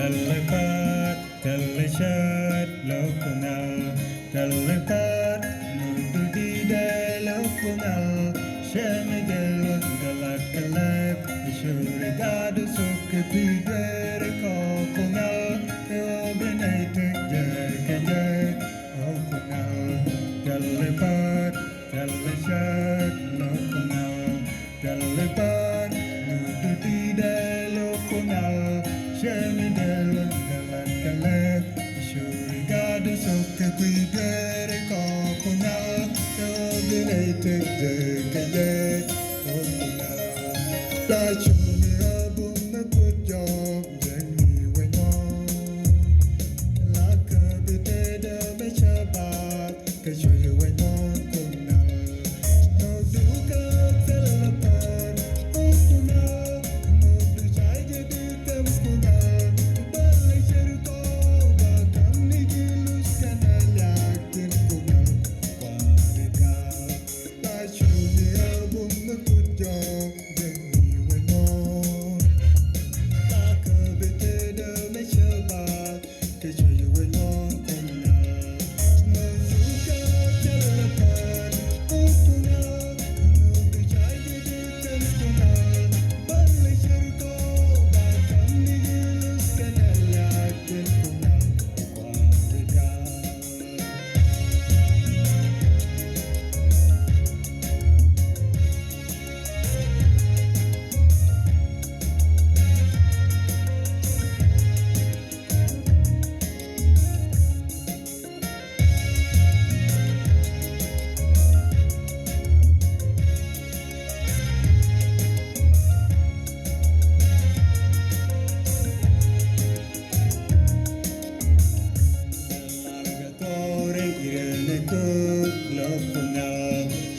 Terlepas, terlihat lokunal, terlepas, nudu di dalam lokunal. Singer Gatluak Chuol Tut, Singer Gatluak Chuol Tut, overnighted jacket, lokunal, terlepas, terlihat lokunal, terlepas, nudu di dalam lokunal. Singer Gatluak Chuol Tut, overnighted jacket, la chuni album na good job jenny wengo la kabite da me chabat ke chuni wengo kunal no duka telepan kunal no du chai je du tem kunal balai cherko ba kam ni gilus kanala kin kunal parika la chuni album na good job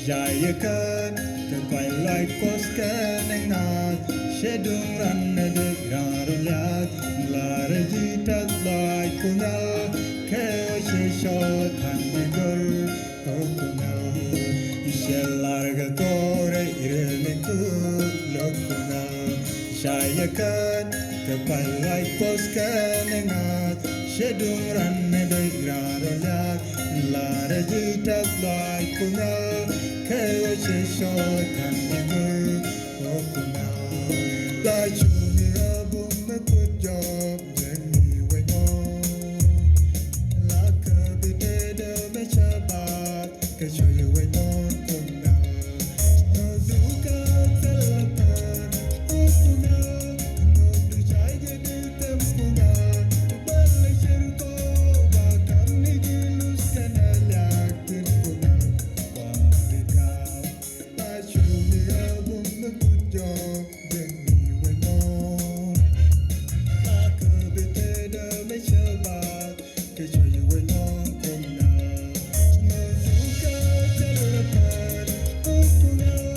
Jayakan kepailai koskan engat sedung ranna de grarulat lara jitat lai kunal keo shishol kan negor kunal ishelarga kore ireniku lokunal jayakan kepailai koskan engat sedung ranna de grarulat lara jitat lai kunal keo shishol kan negor kunal la chuni album na good job jenny wengo la kabite da me chabat ke chuni wengo kunal no duka telepan kunal no du chai je du tem kunal balai cherko ba kam ni gilus kanala kin kunal parika la chuni album na good job jenny wengo la kabite da me chabat ke chuni wengo kunal no duka telepan kunal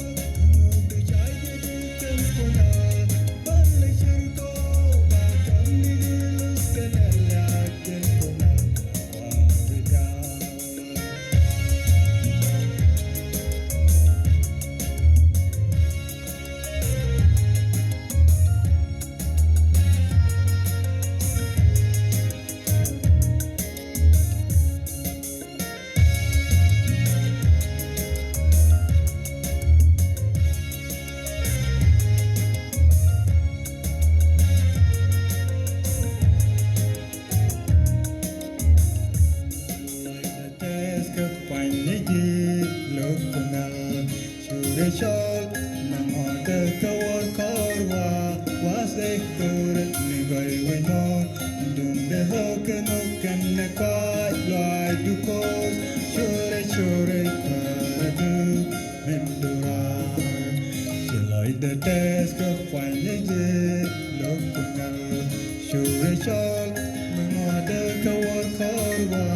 no du chai je du tem kunal balai cherko ba kam ni gilus kanala kin kunal parika. Shol mangote kawar korwa wase kuret ni gai wenon dunde hoken hoken ne kai lai du kos chore chore karadu mendura chilai the desk of fine je lokunal shure shol mangote kawar korwa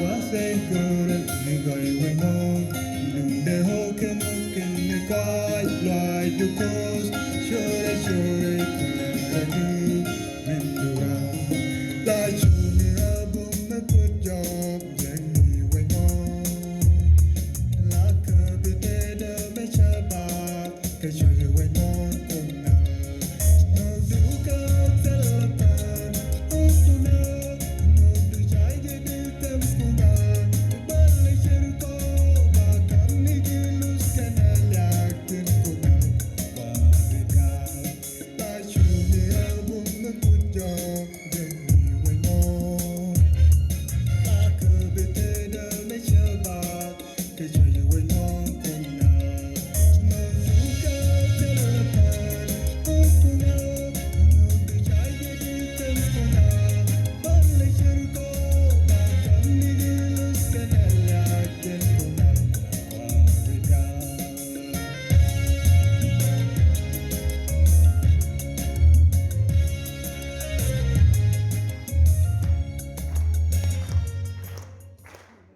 wase kuret ni gai wenon dunde hoken hoken kai lai du kos chore chore karadu mendura la chuni album na good job jenny wengo la kabite da me chabat ke chuni